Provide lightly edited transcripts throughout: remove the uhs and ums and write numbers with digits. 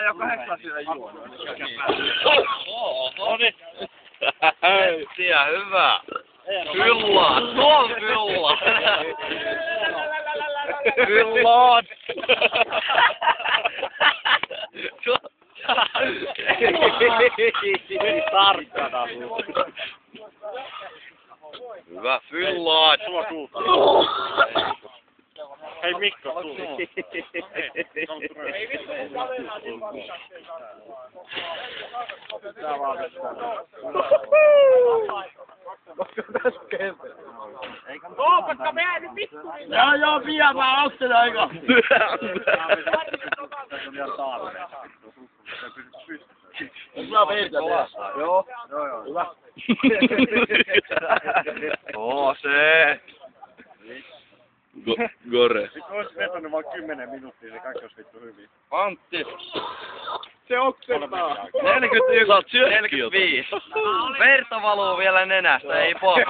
ei ole 8 siellä juonut. Oho. Etsiä, hyvä. Fyllaa, tuo on fyllaa. Fyllaat. Tarkkana. Hyvä, fyllaat. Hei Mikko, tuu. Ei vittu, Tää vaan vetää. Koopakka mene nyt vittu! Joo, pian mä ottelen aika. Sulla verta tehdä. Joo. Hyvä. Oo, se. Gore. Nyt ois vetänyt vaan 10 minuuttia, se kaikki ois vittu hyvin. Antti. Se oksentaa. 41, 45. Verta valuu vielä nenästä, ei paha.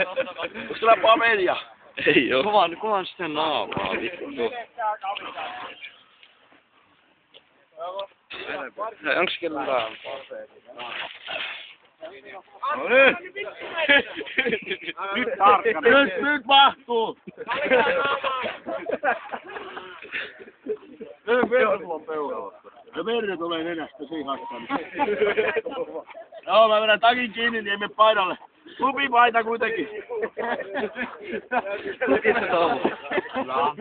Onko sulla pamelia? Ei oo. Kovan sitä naamaa, vittu. Onks kellään? No nyt! Nyt tarkkana. Nyt mahtuu! Ja verta tulee nenästä siinä haistaan. Joo, mä vedän takin kiinni, niin ei mene paidalle. Klubipaita kuitenkin.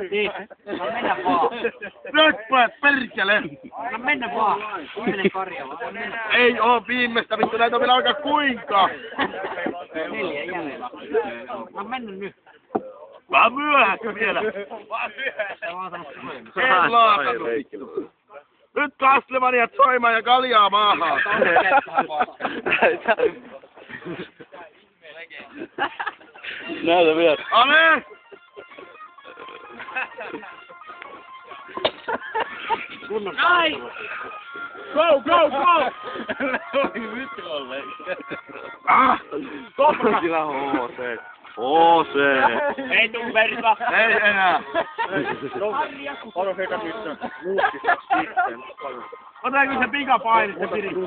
Niin, no mennä vaan. Nyt perkele! No mennä vaan. Viimeinen karja vaan. Ei oo viimeistä, vittu näitä on vielä aika kuinka! 4 jäljellä. No mennä nyt. Vähän myöhässä vielä. En laakannut vittu. Nyt Kastlevaniat soimaan ja kaljaa maahan. Näytä vielä. Ale! Ai! Go, go, go! Ah! Toppa! Kyllä HC. HC. Ei tuu verta. Ei enää. Ota sekä nyt muutkin sitten. Otetaanko se pikapaini se piri? No.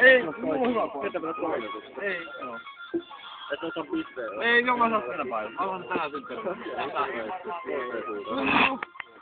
Ei, mulla on hyvä paini. Ei, joo. Et ota pisteen. Ei, joka saa tänä päivänä. Mä otan tänään sitten.